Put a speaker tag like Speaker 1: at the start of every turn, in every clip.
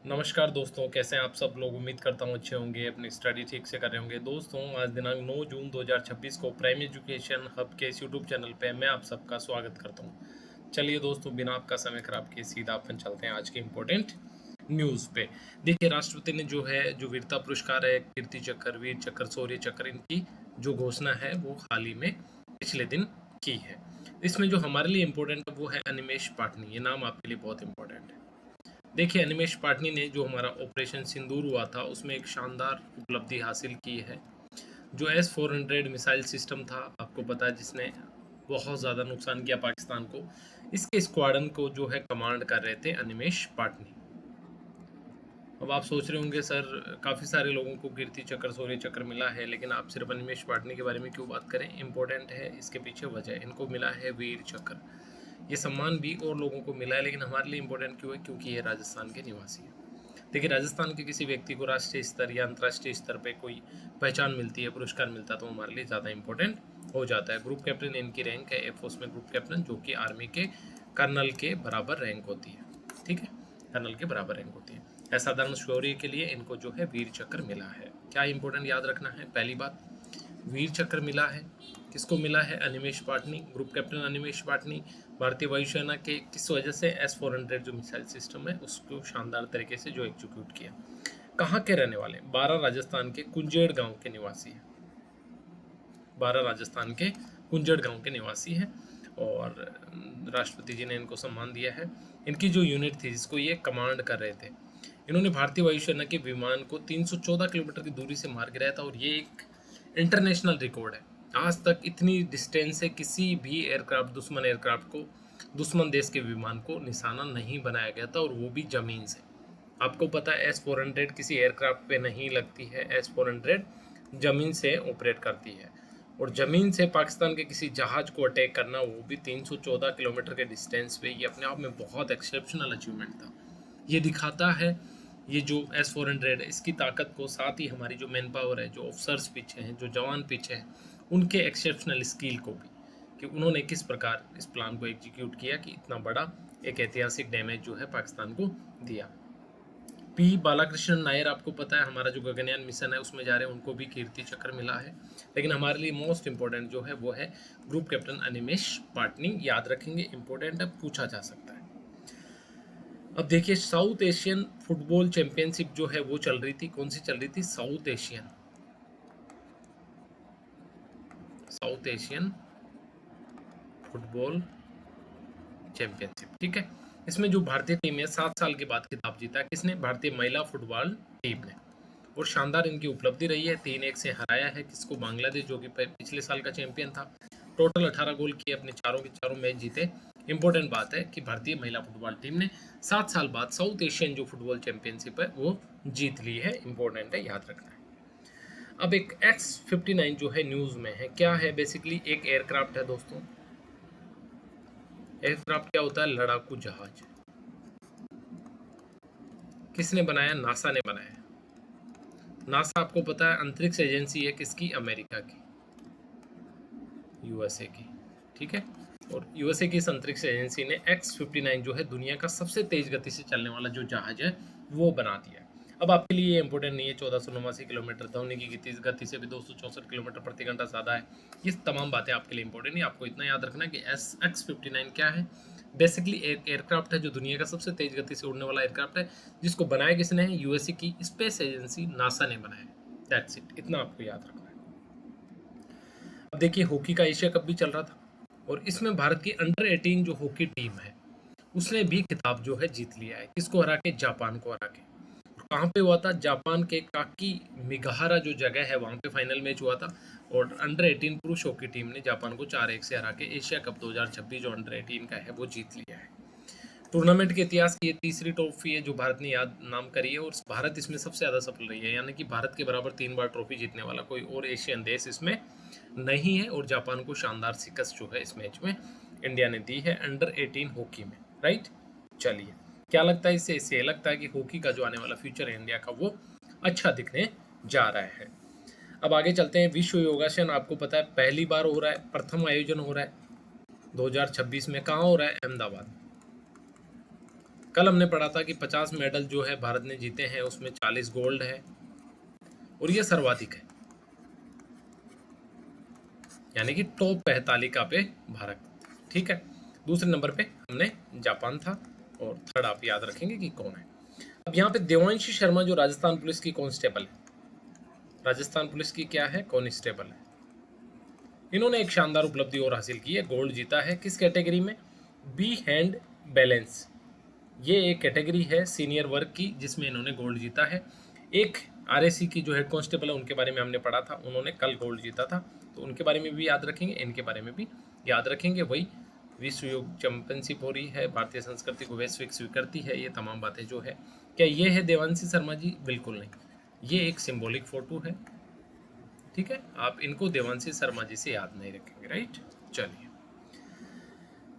Speaker 1: नमस्कार दोस्तों, कैसे हैं आप सब लोग। उम्मीद करता हूँ अच्छे होंगे, अपनी स्टडी ठीक से कर रहे होंगे। दोस्तों, आज दिनांक 9 जून 2026 को प्राइम एजुकेशन हब के इस यूट्यूब चैनल पे मैं आप सबका स्वागत करता हूँ। चलिए दोस्तों, बिना आपका समय खराब किए सीधा अपन चलते हैं आज के इम्पोर्टेंट न्यूज़ पे। देखिए, राष्ट्रपति ने जो वीरता पुरस्कार है, कीर्ति चक्र, वीर चक्र, शौर्य चक्र, इनकी जो घोषणा है वो हाल ही में पिछले दिन की है। इसमें जो हमारे लिए इम्पोर्टेंट है वो है अनिमेष पाटनी। ये नाम आपके लिए बहुत इंपॉर्टेंट है। देखिए, अनिमेष पाटनी ने जो हमारा ऑपरेशन सिंदूर हुआ था उसमें एक शानदार उपलब्धि हासिल की है। जो S-400 मिसाइल सिस्टम था, आपको पता है, जिसने बहुत ज़्यादा नुकसान किया पाकिस्तान को, इसके स्क्वाडन को जो है कमांड कर रहे थे अनिमेष पाटनी। अब आप सोच रहे होंगे सर, काफ़ी सारे लोगों को कीर्ति चक्र, शौर्य चक्र मिला है, लेकिन आप सिर्फ अनिमेष पाटनी के बारे में क्यों बात करें। इंपॉर्टेंट है, इसके पीछे वजह है। इनको मिला है वीर चक्र। ये सम्मान भी और लोगों को मिला है, लेकिन हमारे लिए इम्पोर्टेंट क्यों है? क्योंकि ये राजस्थान के निवासी है। देखिए, राजस्थान के किसी व्यक्ति को राष्ट्रीय स्तर या अंतर्राष्ट्रीय स्तर पे कोई पहचान मिलती है, पुरस्कार मिलता है, तो हमारे लिए ज़्यादा इंपॉर्टेंट हो जाता है। ग्रुप कैप्टन इनकी रैंक है एयरफोर्स में ग्रुप कैप्टन, जो कि आर्मी के कर्नल के बराबर रैंक होती है। ठीक है, कर्नल के बराबर रैंक होती है। असाधारण शौर्य के लिए इनको जो है वीर चक्र मिला है। क्या इंपॉर्टेंट याद रखना है? पहली बात, वीर चक्र मिला है। किसको मिला है? Animesh Patni, group captain Animesh Patni. भारतीय वायुसेना के किस वजह से? S-400 जो मिसाइल सिस्टम है उसको शानदार तरीके से जो एग्जीक्यूट किया। कहाँ के रहने वाले? 12 राजस्थान के कुंजेड़ गांव के निवासी है। 12 राजस्थान के कुंजड़ गांव के निवासी हैं और राष्ट्रपति जी ने इनको सम्मान दिया है। इनकी जो यूनिट थी जिसको ये कमांड कर रहे थे, इन्होंने भारतीय वायुसेना के विमान को 314 किलोमीटर की दूरी से मार गिराया था और ये एक इंटरनेशनल रिकॉर्ड है। आज तक इतनी डिस्टेंस से किसी भी एयरक्राफ्ट, दुश्मन एयरक्राफ्ट को, दुश्मन देश के विमान को निशाना नहीं बनाया गया था, और वो भी जमीन से। आपको पता है S-400 किसी एयरक्राफ्ट पे नहीं लगती है। S-400 जमीन से ऑपरेट करती है, और ज़मीन से पाकिस्तान के किसी जहाज़ को अटैक करना, वो भी 314 किलोमीटर के डिस्टेंस पे, ये अपने आप में बहुत एक्सेप्शनल अचीवमेंट था। ये दिखाता है, ये जो S-400 है इसकी ताकत को, साथ ही हमारी जो मैन पावर है, जो ऑफिसर्स पीछे हैं, जो जवान पीछे हैं, उनके एक्सेप्शनल स्किल को भी, कि उन्होंने किस प्रकार इस प्लान को एग्जीक्यूट किया कि इतना बड़ा एक ऐतिहासिक डैमेज जो है पाकिस्तान को दिया। P बालाकृष्णन नायर, आपको पता है, हमारा जो गगनयान मिशन है उसमें जा रहे हैं, उनको भी कीर्ति चक्र मिला है। लेकिन हमारे लिए मोस्ट इंपॉर्टेंट जो है वो है ग्रुप कैप्टन अनिमेष पाटनी। याद रखेंगे, इंपॉर्टेंट है, पूछा जा सकता है। अब देखिए, साउथ एशियन फुटबॉल चैंपियनशिप जो है वो चल रही थी। कौन सी चल रही थी? South Asian football championship. ठीक है, इसमें जो भारतीय टीम है 7 साल के बाद खिताब जीता। किसने? भारतीय महिला फुटबॉल टीम ने। और शानदार इनकी उपलब्धि रही है। 3-1 से हराया है किसको? बांग्लादेश, जो कि पिछले साल का चैंपियन था। टोटल 18 गोल किए, अपने चारों के चारों मैच जीते। इंपॉर्टेंट बात है कि भारतीय महिला फुटबॉल टीम ने 7 साल बाद साउथ एशियन जो फुटबॉल चैंपियनशिप है वो जीत ली है। इंपॉर्टेंट है, याद रखना है। अब एक X-59 जो है न्यूज़ में है। क्या है? बेसिकली एक एयरक्राफ्ट है दोस्तों। एयरक्राफ्ट क्या होता है? लड़ाकू जहाज। किसने बनाया? नासा ने बनाया। नासा, आपको पता है, अंतरिक्ष एजेंसी है किसकी? अमेरिका की, यूएसए की। ठीक है, और यूएसए की इस अंतरिक्ष एजेंसी ने X-59 जो है दुनिया का सबसे तेज गति से चलने वाला जो जहाज है वो बना दिया। अब आपके लिए ये इंपॉर्टेंट नहीं है। 1489 किलोमीटर, ध्वनि की गति से भी 264 किलोमीटर प्रति घंटा ज़्यादा है। ये तमाम बातें आपके लिए इंपॉर्टेंट नहीं। आपको इतना याद रखना है कि X-59 क्या है। बेसिकली एक एयरक्राफ्ट है जो दुनिया का सबसे तेज गति से उड़ने वाला एयरक्राफ्ट है, जिसको बनाया किसने है? यूएसए की स्पेस एजेंसी नासा ने बनाया। दैट्स इट, इतना आपको याद रखना है। अब देखिए, हॉकी का एशिया कप भी चल रहा था, और इसमें भारत की अंडर-18 जो हॉकी टीम है उसने भी खिताब जो है जीत लिया है। किसको हरा के? जापान को हरा के। कहाँ पे हुआ था? जापान के काकी मिगाहारा जो जगह है वहाँ पे फाइनल मैच हुआ था, और अंडर-18 पुरुष हॉकी टीम ने जापान को 4-1 से हरा के एशिया कप 2026 जो अंडर-18 का है वो जीत लिया है। टूर्नामेंट के इतिहास की ये तीसरी ट्रॉफी है जो भारत ने याद नाम करी है, और भारत इसमें सबसे ज़्यादा सफल रही है। यानी कि भारत के बराबर 3 बार ट्रॉफी जीतने वाला कोई और एशियन देश इसमें नहीं है, और जापान को शानदार शिकस्त जो है इस मैच में इंडिया ने दी है अंडर-18 हॉकी में। राइट, चलिए, क्या लगता है इससे ये लगता है कि हॉकी का जो आने वाला फ्यूचर है इंडिया का वो अच्छा दिखने जा रहा है। अब आगे चलते हैं। विश्व योगासन, आपको पता है, पहली बार हो रहा है, प्रथम आयोजन हो रहा है 2026 में। कहाँ हो रहा है? अहमदाबाद। कल हमने पढ़ा था कि 50 मेडल जो है भारत ने जीते हैं, उसमें 40 गोल्ड है और ये सर्वाधिक है, यानी कि टॉप 45 पे भारत। ठीक है, दूसरे नंबर पे हमने जापान था और थर्ड आप याद रखेंगे कि कौन है। अब यहाँ पे देवांशी शर्मा जो राजस्थान पुलिस की कांस्टेबल है, राजस्थान पुलिस की क्या है, कांस्टेबल है, इन्होंने एक शानदार उपलब्धि और हासिल की है, गोल्ड जीता है। किस कैटेगरी में? बी हैंड बैलेंस, ये एक कैटेगरी है सीनियर वर्ग की जिसमें इन्होंने गोल्ड जीता है। एक आरएसी की जो हेड कांस्टेबल है उनके बारे में हमने पढ़ा था, उन्होंने कल गोल्ड जीता था, तो उनके बारे में भी याद रखेंगे, इनके बारे में भी याद रखेंगे। वही विश्व योग चैंपियनशिप हो रही है, भारतीय संस्कृति को वैश्विक स्वीकृति है, ये तमाम बातें जो है। क्या ये है देवांशी शर्मा जी? बिल्कुल नहीं, ये एक सिंबॉलिक फोटो है। ठीक है, आप इनको देवांशी शर्मा जी से याद नहीं रखेंगे, राइट। चलिए,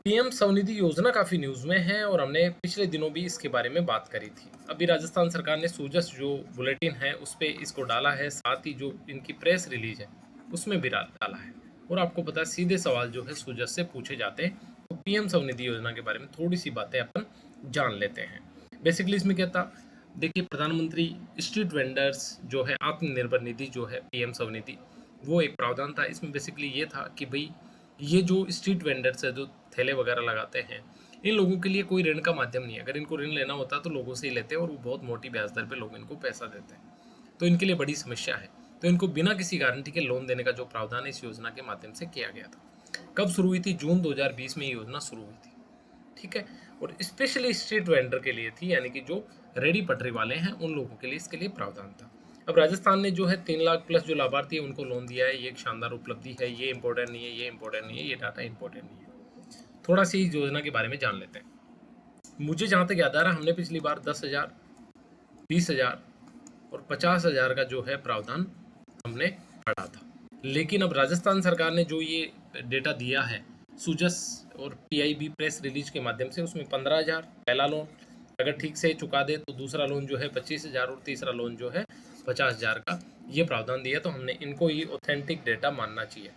Speaker 1: पीएम स्वनिधि योजना काफी न्यूज में है और हमने पिछले दिनों भी इसके बारे में बात करी थी। अभी राजस्थान सरकार ने सूजस जो बुलेटिन है उस पर इसको डाला है, साथ ही जो इनकी प्रेस रिलीज है उसमें भी डाला है। और आपको पता है सीधे सवाल जो है सूजस से पूछे जाते हैं, तो पीएम स्वनिधि योजना के बारे में थोड़ी सी बातें अपन जान लेते हैं। बेसिकली इसमें क्या था, देखिए प्रधानमंत्री स्ट्रीट वेंडर्स जो है आत्मनिर्भर निधि जो है पीएम स्वनिधि, वो एक प्रावधान था। इसमें बेसिकली ये था कि भाई ये जो स्ट्रीट वेंडर्स है जो ठेले वगैरह लगाते हैं, इन लोगों के लिए कोई ऋण का माध्यम नहीं है। अगर इनको ऋण लेना होता तो लोगों से ही लेते हैं और वो बहुत मोटी ब्याज दर पे लोग इनको पैसा देते हैं, तो इनके लिए बड़ी समस्या है। तो इनको बिना किसी गारंटी के लोन देने का जो प्रावधान है इस योजना के माध्यम से किया गया था। कब शुरू हुई थी? जून 2020 में ये योजना शुरू हुई थी। ठीक है, और स्पेशली स्ट्रीट वेंडर के लिए थी, यानी कि जो रेडी पटरी वाले हैं उन लोगों के लिए इसके लिए प्रावधान था। अब राजस्थान ने जो है 3 लाख प्लस जो लाभार्थी है उनको लोन दिया है, ये एक शानदार उपलब्धि है। ये इंपॉर्टेंट नहीं है, ये इंपॉर्टेंट नहीं है, ये डाटा इंपॉर्टेंट नहीं है। थोड़ा सी इस योजना के बारे में जान लेते हैं। मुझे जहाँ तक याद आ रहा, हमने पिछली बार 10,000, 20,000 और 50,000 का जो है प्रावधान हमने पढ़ा था, लेकिन अब राजस्थान सरकार ने जो ये डेटा दिया है सुजस और पीआईबी प्रेस रिलीज के माध्यम से, उसमें 15,000 पहला लोन अगर ठीक से चुका दे तो दूसरा लोन जो है 25,000 और तीसरा लोन जो है 50,000 का ये प्रावधान दिया। तो हमने इनको ही ऑथेंटिक डेटा मानना चाहिए।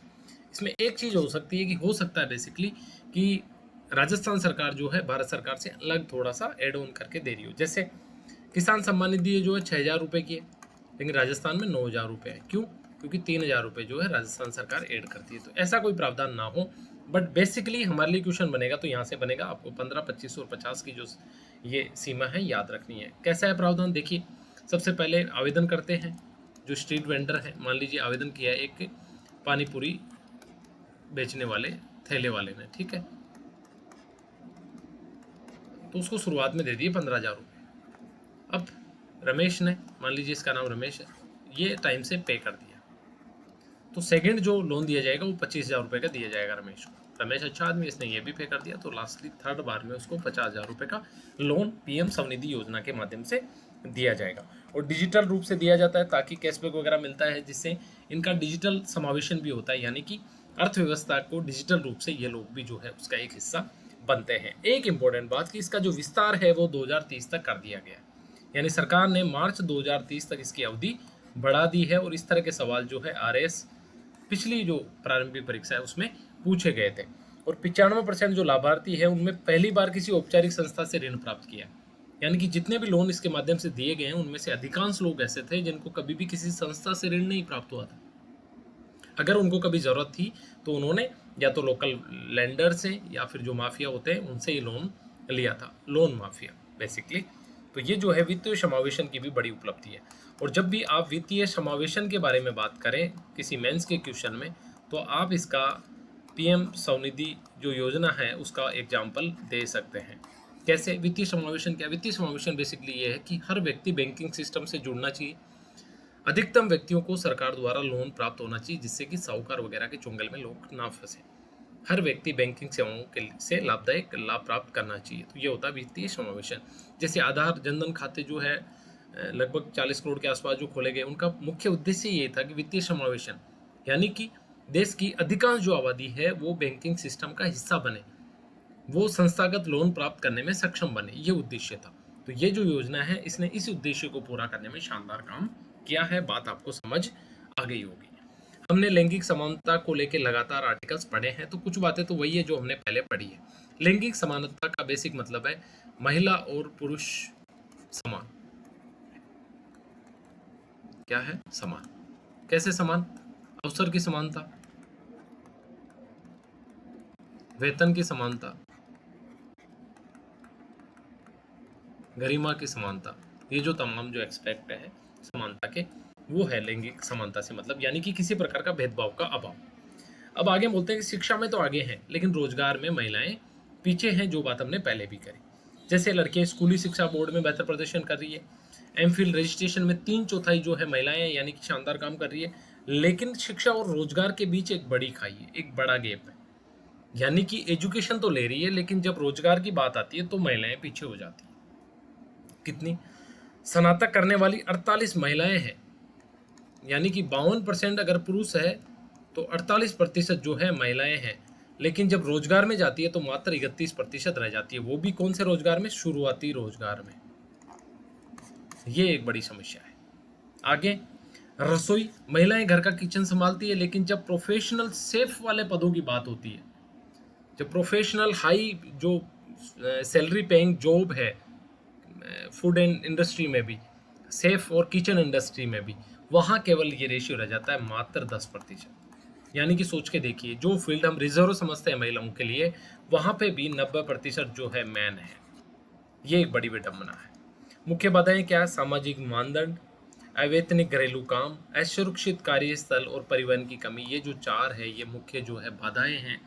Speaker 1: इसमें एक चीज़ हो सकती है कि हो सकता है बेसिकली कि राजस्थान सरकार जो है भारत सरकार से अलग थोड़ा सा एड ऑन करके दे रही हो। जैसे किसान सम्मान निधि जो है 6,000 रुपये की है, लेकिन राजस्थान में 9,000 रुपये है। क्यों? क्योंकि 3,000 रुपये जो है राजस्थान सरकार ऐड करती है। तो ऐसा कोई प्रावधान ना हो, बट बेसिकली हमारे लिए क्वेश्चन बनेगा तो यहाँ से बनेगा। आपको 15, 25 और 50 की जो ये सीमा है याद रखनी है। कैसा है प्रावधान? देखिए, सबसे पहले आवेदन करते हैं जो स्ट्रीट वेंडर है। मान लीजिए आवेदन किया है एक पानी पूरी बेचने वाले थैले वाले ने, ठीक है, तो उसको शुरुआत में दे दिए 15,000 रुपये। अब रमेश ने, मान लीजिए इसका नाम रमेश है, ये टाइम से पे कर दिया, तो सेकंड जो लोन दिया जाएगा वो 25,000 रुपये का दिया जाएगा रमेश को। रमेश अच्छा आदमी, इसने ये भी पे कर दिया, तो लास्टली थर्ड बार में उसको 50,000 रुपये का लोन पीएम स्वनिधि योजना के माध्यम से दिया जाएगा। और डिजिटल रूप से दिया जाता है ताकि कैशबैक वगैरह मिलता है, जिससे इनका डिजिटल समावेशन भी होता है, यानी कि अर्थव्यवस्था को डिजिटल रूप से ये लोग भी जो है उसका एक हिस्सा बनते हैं। एक इंपॉर्टेंट बात कि इसका जो विस्तार है वो 2030 तक कर दिया गया, यानी सरकार ने मार्च 2030 तक इसकी अवधि बढ़ा दी है। और इस तरह के सवाल जो है आरएस पिछली जो प्रारंभिक परीक्षा है उसमें पूछे गए थे। और 95% जो लाभार्थी है उनमें पहली बार किसी औपचारिक संस्था से ऋण प्राप्त किया, यानी कि जितने भी लोन इसके माध्यम से दिए गए हैं उनमें से अधिकांश लोग ऐसे थे जिनको कभी भी किसी संस्था से ऋण नहीं प्राप्त हुआ था। अगर उनको कभी ज़रूरत थी तो उन्होंने या तो लोकल लैंडर से या फिर जो माफिया होते हैं उनसे ही लोन लिया था, लोन माफिया बेसिकली। तो ये जो है वित्तीय समावेशन की भी बड़ी उपलब्धि है। और जब भी आप वित्तीय समावेशन के बारे में बात करें किसी मेंस के क्वेश्चन में, तो आप इसका पीएम स्वनिधि जो योजना है उसका एग्जाम्पल दे सकते हैं। कैसे? वित्तीय समावेशन क्या? वित्तीय समावेशन बेसिकली ये है कि हर व्यक्ति बैंकिंग सिस्टम से जुड़ना चाहिए, अधिकतम व्यक्तियों को सरकार द्वारा लोन प्राप्त होना चाहिए जिससे कि साहूकार वगैरह के चुंगल में लोग ना फंसे, हर व्यक्ति बैंकिंग सेवाओं के से लाभदायक लाभ प्राप्त करना चाहिए। तो ये होता है वित्तीय समावेशन। जैसे आधार जनधन खाते जो है लगभग 40 करोड़ के आसपास जो खोले गए, उनका मुख्य उद्देश्य ये था कि वित्तीय समावेशन, यानी कि देश की अधिकांश जो आबादी है वो बैंकिंग सिस्टम का हिस्सा बने, वो संस्थागत लोन प्राप्त करने में सक्षम बने, ये उद्देश्य था। तो ये जो योजना है इसने इस उद्देश्य को पूरा करने में शानदार काम किया है। बात आपको समझ आ गई होगी। हमने लैंगिक समानता को लेकर लगातार आर्टिकल्स पढ़े हैं, तो कुछ बातें तो वही है जो हमने पहले पढ़ी है। लैंगिक समानता का बेसिक मतलब है महिला और पुरुष समान। क्या है? समान। कैसे समान? अवसर की समानता, वेतन की समानता, गरिमा की समानता, ये जो तमाम जो एक्सपेक्ट है समानता के, वो है लैंगिक समानता से मतलब, यानी कि किसी प्रकार का भेदभाव का अभाव। अब आगे बोलते हैं कि शिक्षा में तो आगे हैं लेकिन रोजगार में महिलाएं पीछे हैं, जो बात हमने पहले भी करी। जैसे लड़कियां स्कूली शिक्षा बोर्ड में बेहतर प्रदर्शन कर रही है, एमफिल रजिस्ट्रेशन में 3/4 जो है महिलाएं, यानी कि शानदार काम कर रही है। लेकिन शिक्षा और रोजगार के बीच एक बड़ी खाई है, एक बड़ा गैप है। यानी कि एजुकेशन तो ले रही है लेकिन जब रोजगार की बात आती है तो महिलाएं पीछे हो जाती है। कितनी? स्नातक करने वाली 48 महिलाएं हैं, यानी कि 52% अगर पुरुष है तो 48% जो है महिलाएं हैं। लेकिन जब रोजगार में जाती है तो मात्र 31% रह जाती है, वो भी कौन से रोजगार में? शुरुआती रोजगार में। ये एक बड़ी समस्या है। आगे, रसोई, महिलाएं घर का किचन संभालती है लेकिन जब प्रोफेशनल सेफ वाले पदों की बात होती है, जब प्रोफेशनल हाई जो सैलरी पेइंग जॉब है फूड एंड इंडस्ट्री में भी, सेफ और किचन इंडस्ट्री में भी, वहाँ केवल ये रेशियो रह जाता है मात्र 10%। यानी कि सोच के देखिए, जो फील्ड हम रिजर्व समझते हैं महिलाओं के लिए, वहाँ पे भी 90% जो है मैन है। ये एक बड़ी विडम्बना है। मुख्य बाधाएं क्या है? सामाजिक मानदंड, अवैतनिक घरेलू काम, असुरक्षित कार्यस्थल और परिवहन की कमी। ये जो चार है, ये मुख्य जो है बाधाएं हैं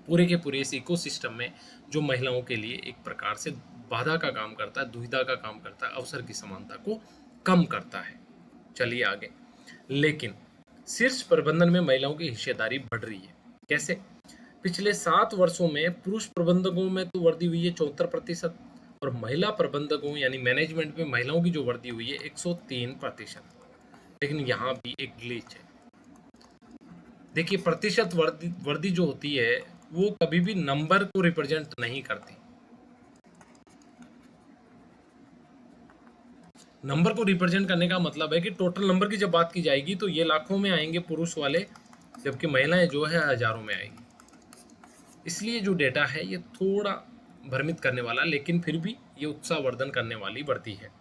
Speaker 1: पूरे के पूरे इस इकोसिस्टम में, जो महिलाओं के लिए एक प्रकार से बाधा का काम करता है, दुविधा का काम करता है, अवसर की समानता को कम करता है। चलिए आगे। लेकिन शीर्ष प्रबंधन में महिलाओं की हिस्सेदारी बढ़ रही है। कैसे? पिछले 7 वर्षों में पुरुष प्रबंधकों में तो वृद्धि हुई है 74%, और महिला प्रबंधकों यानी मैनेजमेंट में महिलाओं की जो वृद्धि हुई है 103%। लेकिन यहाँ भी एक ग्लिच है। देखिए, प्रतिशत वृद्धि जो होती है वो कभी भी नंबर को रिप्रेजेंट नहीं करती। नंबर को रिप्रेजेंट करने का मतलब है कि टोटल नंबर की जब बात की जाएगी तो ये लाखों में आएंगे पुरुष वाले, जबकि महिलाएं जो है हजारों में आएंगी। इसलिए जो डेटा है ये थोड़ा भ्रमित करने वाला, लेकिन फिर भी ये उत्साहवर्धन करने वाली बढ़ती है।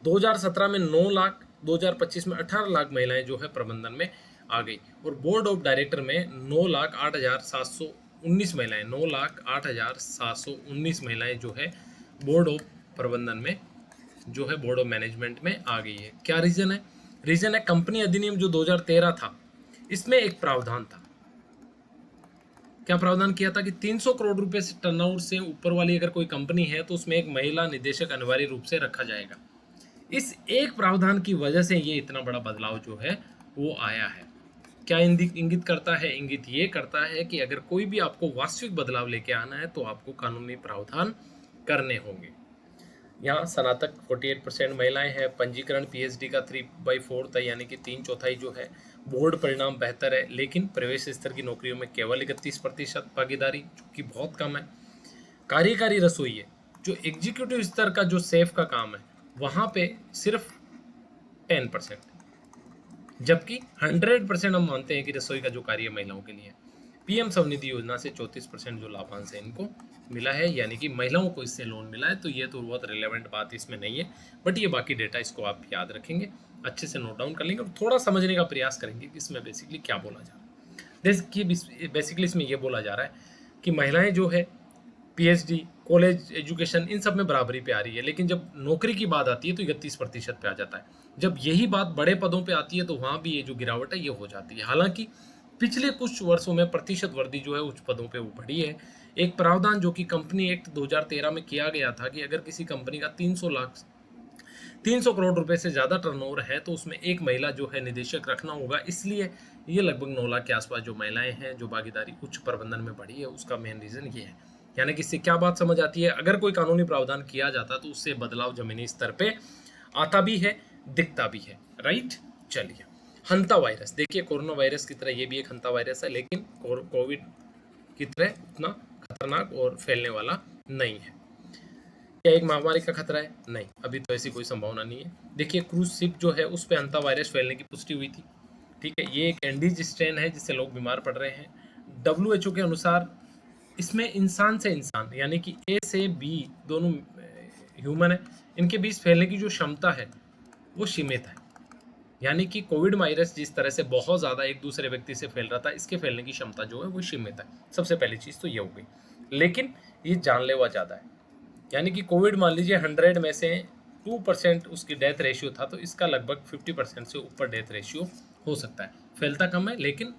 Speaker 1: 2017 में 9 लाख, 2025 में 18 लाख महिलाएं जो है प्रबंधन में आ गई, और बोर्ड ऑफ डायरेक्टर में 9,08,719 महिलाएं, 9,08,719 महिलाएं जो है बोर्ड ऑफ प्रबंधन में, जो है बोर्ड ऑफ मैनेजमेंट में आ गई है। क्या रीजन है? रीजन है कंपनी अधिनियम जो 2013 था, इसमें एक प्रावधान था। क्या प्रावधान किया था कि 300 करोड़ रुपए से टर्नओवर से ऊपर वाली अगर कोई कंपनी है तो उसमें एक महिला निदेशक अनिवार्य रूप से रखा जाएगा। इस एक प्रावधान की वजह से ये इतना बड़ा बदलाव जो है वो आया है। क्या इंगित करता है? इंगित ये करता है कि अगर कोई भी आपको वास्तविक बदलाव लेके आना है तो आपको कानूनी प्रावधान करने होंगे। यहाँ स्नातक 48% महिलाएं हैं, पंजीकरण पीएचडी का 3/4 है, यानी कि 3/4 जो है। बोर्ड परिणाम बेहतर है लेकिन प्रवेश स्तर की नौकरियों में केवल 31% भागीदारी, जो कि बहुत कम है। कार्यकारी रसोई है, जो एग्जीक्यूटिव स्तर का जो सेफ का काम है, वहाँ पे सिर्फ 10%, जबकि 100% हम मानते हैं कि रसोई का जो कार्य महिलाओं के लिए। पीएम स्वनिधि योजना से 34% जो लाभांश है इनको मिला है, यानी कि महिलाओं को इससे लोन मिला है। तो ये तो बहुत रिलेवेंट बात इसमें नहीं है, बट ये बाकी डेटा इसको आप याद रखेंगे, अच्छे से नोट डाउन कर लेंगे और थोड़ा समझने का प्रयास करेंगे कि इसमें बेसिकली क्या बोला जा रहा है। देखिए, बेसिकली इसमें यह बोला जा रहा है कि महिलाएं जो है पीएचडी, कॉलेज एजुकेशन, इन सब में बराबरी पे आ रही है, लेकिन जब नौकरी की बात आती है तो 31% पे आ जाता है। जब यही बात बड़े पदों पे आती है तो वहाँ भी ये जो गिरावट है ये हो जाती है। हालांकि पिछले कुछ वर्षों में प्रतिशत वृद्धि जो है उच्च पदों पे वो बढ़ी है। एक प्रावधान जो कि कंपनी एक्ट 2013 में किया गया था कि अगर किसी कंपनी का 300 करोड़ रुपए से ज़्यादा टर्नओवर है तो उसमें एक महिला जो है निदेशक रखना होगा। इसलिए ये लगभग 9 लाख के आसपास जो महिलाएं हैं जो भागीदारी उच्च प्रबंधन में बढ़ी है, उसका मेन रीज़न ये है। यानी कि इससे क्या बात समझ आती है? अगर कोई कानूनी प्रावधान किया जाता तो उससे बदलाव जमीनी स्तर पे आता भी है, दिखता भी है। राइट, चलिए। हंता वायरस, देखिए कोरोना वायरस की तरह ये भी एक हंता वायरस है, लेकिन कोविड की तरह उतना खतरनाक और फैलने वाला नहीं है। क्या एक महामारी का खतरा है? नहीं, अभी तो ऐसी कोई संभावना नहीं है। देखिए क्रूज शिप जो है उस पर हंता वायरस फैलने की पुष्टि हुई थी। ठीक है, ये एक एंडीज स्ट्रेन है जिससे लोग बीमार पड़ रहे हैं। WHO के अनुसार इसमें इंसान से इंसान यानी कि ए से बी दोनों ह्यूमन है, इनके बीच फैलने की जो क्षमता है वो सीमित है। यानी कि कोविड वायरस जिस तरह से बहुत ज़्यादा एक दूसरे व्यक्ति से फैल रहा था, इसके फैलने की क्षमता जो है वो सीमित है। सबसे पहली चीज़ तो ये हो गई, लेकिन ये जानलेवा ज़्यादा है। यानी कि कोविड मान लीजिए 100 में से 2% उसकी डेथ रेशियो था, तो इसका लगभग 50% से ऊपर डेथ रेशियो हो सकता है। फैलता कम है, लेकिन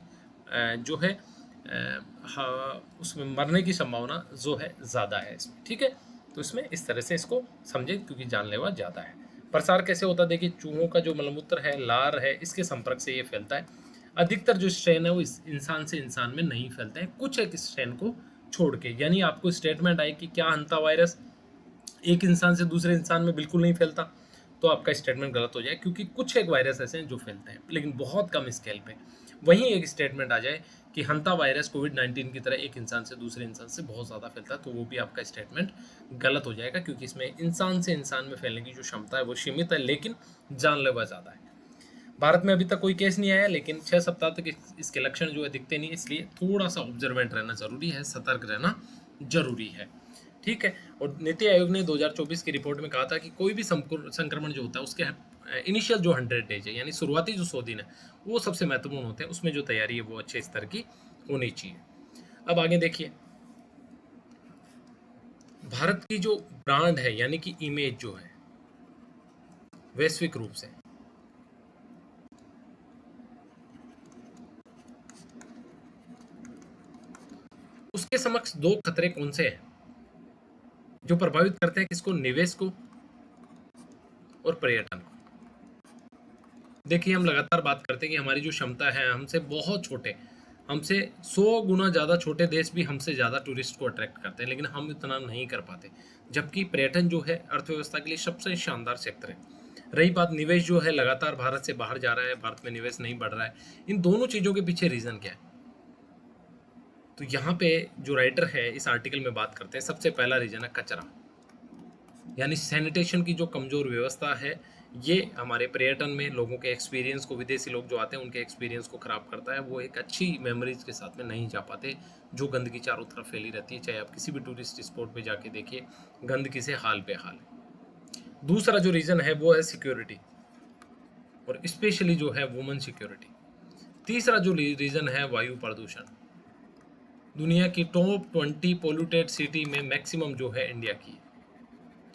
Speaker 1: जो है हाँ, उसमें मरने की संभावना जो है ज़्यादा है इसमें, ठीक है। तो इसमें इस तरह से इसको समझे, क्योंकि जानलेवा ज़्यादा है। प्रसार कैसे होता है, देखिए चूहों का जो मलमूत्र है, लार है, इसके संपर्क से ये फैलता है। अधिकतर जो स्ट्रेन है वो इस इंसान से इंसान में नहीं फैलते हैं, कुछ एक स्ट्रेन को छोड़ के। यानी आपको स्टेटमेंट आए कि क्या हंता वायरस एक इंसान से दूसरे इंसान में बिल्कुल नहीं फैलता, तो आपका स्टेटमेंट गलत हो जाए, क्योंकि कुछ एक वायरस ऐसे हैं जो फैलते हैं, लेकिन बहुत कम स्केल पे। वहीं एक स्टेटमेंट आ जाए कि हंता वायरस कोविड-19 की तरह एक इंसान से दूसरे इंसान से बहुत ज़्यादा फैलता है, तो वो भी आपका स्टेटमेंट गलत हो जाएगा, क्योंकि इसमें इंसान से इंसान में फैलने की जो क्षमता है वो सीमित है, लेकिन जानलेवा ज़्यादा है। भारत में अभी तक कोई केस नहीं आया, लेकिन 6 सप्ताह तक इसके लक्षण जो है दिखते नहीं, इसलिए थोड़ा सा ऑब्जर्वेंट रहना जरूरी है, सतर्क रहना जरूरी है, ठीक है। और नीति आयोग ने 2024 की रिपोर्ट में कहा था कि कोई भी संक्रमण जो होता है उसके इनिशियल जो 100 डेज है, यानी शुरुआती जो 100 दिन है, वो सबसे महत्वपूर्ण होते हैं। उसमें जो तैयारी है वो अच्छे स्तर की होनी चाहिए। अब आगे देखिए, भारत की जो ब्रांड है यानी कि इमेज जो है वैश्विक रूप से, उसके समक्ष दो खतरे कौन से हैं जो प्रभावित करते हैं किसको, निवेश को और पर्यटन को। देखिए, हम लगातार बात करते हैं कि हमारी जो क्षमता है, हमसे बहुत छोटे, हमसे 100 गुना ज़्यादा छोटे देश भी हमसे ज़्यादा टूरिस्ट को अट्रैक्ट करते हैं, लेकिन हम इतना नहीं कर पाते। जबकि पर्यटन जो है अर्थव्यवस्था के लिए सबसे शानदार सेक्टर है। रही बात निवेश जो है, लगातार भारत से बाहर जा रहा है, भारत में निवेश नहीं बढ़ रहा है। इन दोनों चीज़ों के पीछे रीज़न क्या है? तो यहाँ पे जो राइटर है इस आर्टिकल में बात करते हैं, सबसे पहला रीज़न है कचरा, यानी सैनिटेशन की जो कमज़ोर व्यवस्था है, ये हमारे पर्यटन में लोगों के एक्सपीरियंस को, विदेशी लोग जो आते हैं उनके एक्सपीरियंस को ख़राब करता है। वो एक अच्छी मेमोरीज के साथ में नहीं जा पाते, जो गंदगी चारों तरफ फैली रहती है। चाहे आप किसी भी टूरिस्ट स्पॉट पे जाके देखिए, गंदगी से हाल बेहाल है। दूसरा जो रीज़न है वो है सिक्योरिटी, और स्पेशली जो है वुमेन सिक्योरिटी। तीसरा जो रीज़न है वायु प्रदूषण। दुनिया की टॉप 20 पोल्यूटेड सिटी में मैक्सिमम जो है इंडिया की।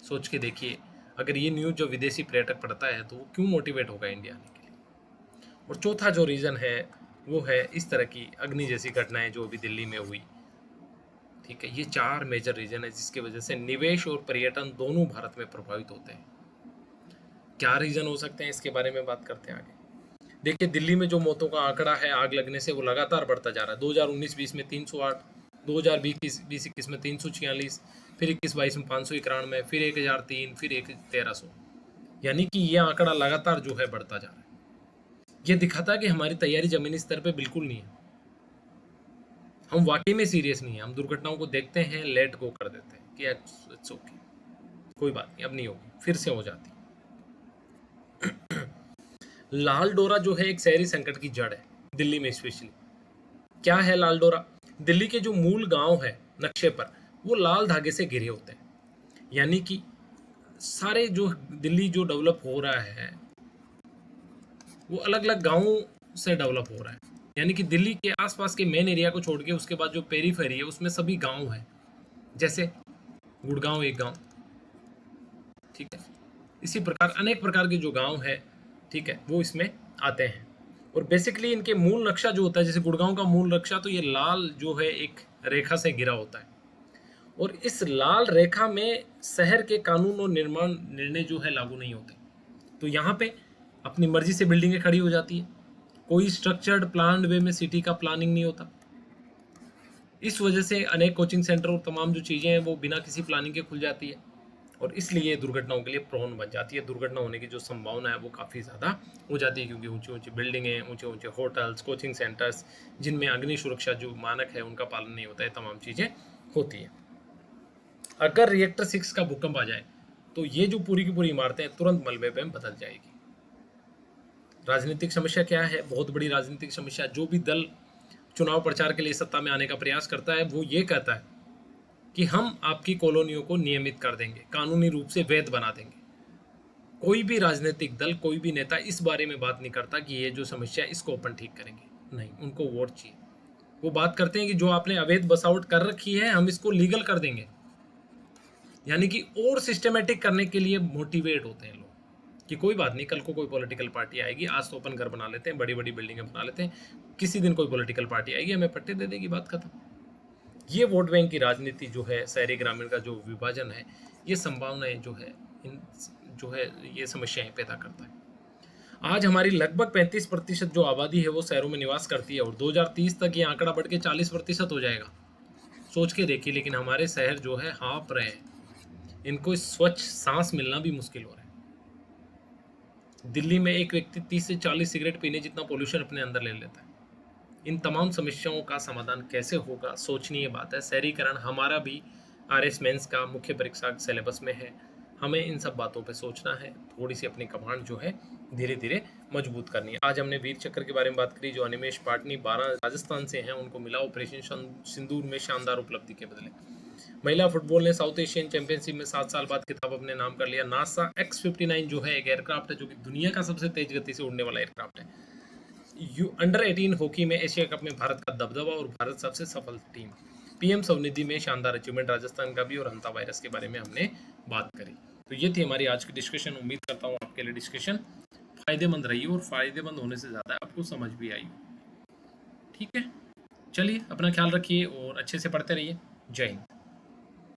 Speaker 1: सोच के देखिए, अगर ये न्यूज़ जो विदेशी पर्यटक पढ़ता है तो वो क्यों मोटिवेट होगा इंडिया आने के लिए। और चौथा जो रीज़न है वो है इस तरह की अग्नि जैसी घटनाएं जो अभी दिल्ली में हुई, ठीक है। ये 4 मेजर रीज़न है जिसकी वजह से निवेश और पर्यटन दोनों भारत में प्रभावित होते हैं। क्या रीज़न हो सकते हैं, इसके बारे में बात करते हैं आगे। देखिए, दिल्ली में जो मौतों का आंकड़ा है आग लगने से, वो लगातार बढ़ता जा रहा है। 2019-20 में 308, 2020-21 में 346, फिर 21-22 में 591, फिर 1003, फिर 1300। यानी कि ये आंकड़ा लगातार जो है बढ़ता जा रहा है। ये दिखाता है कि हमारी तैयारी जमीनी स्तर पे बिल्कुल नहीं है। हम वाकई में सीरियस नहीं है। हम दुर्घटनाओं को देखते हैं, लेट गो कर देते हैं कि इट्स ओके, कोई बात नहीं, अब नहीं होगी, फिर से हो जाती। लाल डोरा जो है एक शहरी संकट की जड़ है, दिल्ली में स्पेशली। क्या है लाल डोरा? दिल्ली के जो मूल गांव है नक्शे पर, वो लाल धागे से घिरे होते हैं। यानी कि सारे जो दिल्ली जो डेवलप हो रहा है वो अलग अलग गांवों से डेवलप हो रहा है। यानी कि दिल्ली के आसपास के मेन एरिया को छोड़ के उसके बाद जो पेरीफेरी है उसमें सभी गांव है। जैसे गुड़गांव एक गांव, ठीक है। इसी प्रकार अनेक प्रकार के जो गांव है, ठीक है, वो इसमें आते हैं। और बेसिकली इनके मूल नक्शा जो होता है, जैसे गुड़गांव का मूल नक्शा, तो ये लाल जो है एक रेखा से घिरा होता है। और इस लाल रेखा में शहर के कानून और निर्माण निर्णय जो है लागू नहीं होते। तो यहाँ पे अपनी मर्जी से बिल्डिंगें खड़ी हो जाती है, कोई स्ट्रक्चर्ड प्लान्ड वे में सिटी का प्लानिंग नहीं होता। इस वजह से अनेक कोचिंग सेंटर और तमाम जो चीज़ें हैं वो बिना किसी प्लानिंग के खुल जाती है, और इसलिए दुर्घटनाओं के लिए प्रोन बन जाती है। दुर्घटना होने की जो संभावना है वो काफ़ी ज़्यादा हो जाती है, क्योंकि ऊंची ऊंची बिल्डिंगें, ऊंचे ऊंचे होटल्स, कोचिंग सेंटर्स, जिनमें अग्नि सुरक्षा जो मानक है उनका पालन नहीं होता है, तमाम चीज़ें होती हैं। अगर रिएक्टर 6 का भूकंप आ जाए तो ये जो पूरी की पूरी इमारतें तुरंत मलबे में बदल जाएगी। राजनीतिक समस्या क्या है? बहुत बड़ी राजनीतिक समस्या। जो भी दल चुनाव प्रचार के लिए सत्ता में आने का प्रयास करता है वो ये कहता है कि हम आपकी कॉलोनियों को नियमित कर देंगे, कानूनी रूप से वैध बना देंगे। कोई भी राजनीतिक दल, कोई भी नेता इस बारे में बात नहीं करता कि ये जो समस्या है इसको अपन ठीक करेंगे। नहीं, उनको वोट चाहिए। वो बात करते हैं कि जो आपने अवैध बसावट कर रखी है हम इसको लीगल कर देंगे, यानी कि और सिस्टमेटिक करने के लिए मोटिवेट होते हैं लोग कि कोई बात नहीं, कल को कोई पॉलिटिकल पार्टी आएगी, आज तो अपन घर बना लेते हैं, बड़ी बड़ी बिल्डिंगें बना लेते हैं, किसी दिन कोई पॉलिटिकल पार्टी आएगी हमें पट्टे दे देगी, बात खत्म। ये वोट बैंक की राजनीति जो है, शहरी ग्रामीण का जो विभाजन है, ये संभावनाएं जो है इन जो है ये समस्याएं पैदा करता है। आज हमारी लगभग 35% जो आबादी है वो शहरों में निवास करती है और 2030 तक ये आंकड़ा बढ़ के 40% हो जाएगा। सोच के देखिए, लेकिन हमारे शहर जो है हाँफ रहे हैं, इनको स्वच्छ सांस मिलना भी मुश्किल हो रहा है। दिल्ली में एक व्यक्ति 30 से 40 सिगरेट पीने जितना पोल्यूशन अपने अंदर ले लेता है। इन तमाम समस्याओं का समाधान कैसे होगा, सोचनीय बात है। शहरीकरण हमारा भी RS मेंस का मुख्य परीक्षा सिलेबस में है। हमें इन सब बातों पे सोचना है, थोड़ी सी अपनी कमांड जो है धीरे धीरे मजबूत करनी है। आज हमने वीर चक्र के बारे में बात करी, जो अनिमेश पाटनी 12 राजस्थान से हैं, उनको मिला ऑपरेशन सिंदूर में शानदार उपलब्धि के बदले। महिला फुटबॉल ने साउथ एशियन चैंपियनशिप में 7 साल बाद खिताब अपने नाम कर लिया। नासा X-59 जो है एक एयरक्राफ्ट है जो कि दुनिया का सबसे तेज गति से उड़ने वाला एयरक्राफ्ट है। अंडर 18 हॉकी में एशिया कप में भारत का दबदबा और भारत सबसे सफल टीम। PM स्वनिधि में शानदार अचीवमेंट राजस्थान का भी, और हंता वायरस के बारे में हमने बात करी। तो ये थी हमारी आज की डिस्कशन। उम्मीद करता हूँ आपके लिए डिस्कशन फायदेमंद रही और फायदेमंद होने से ज़्यादा आपको समझ भी आई। ठीक है, चलिए अपना ख्याल रखिए और अच्छे से पढ़ते रहिए। जय हिंद।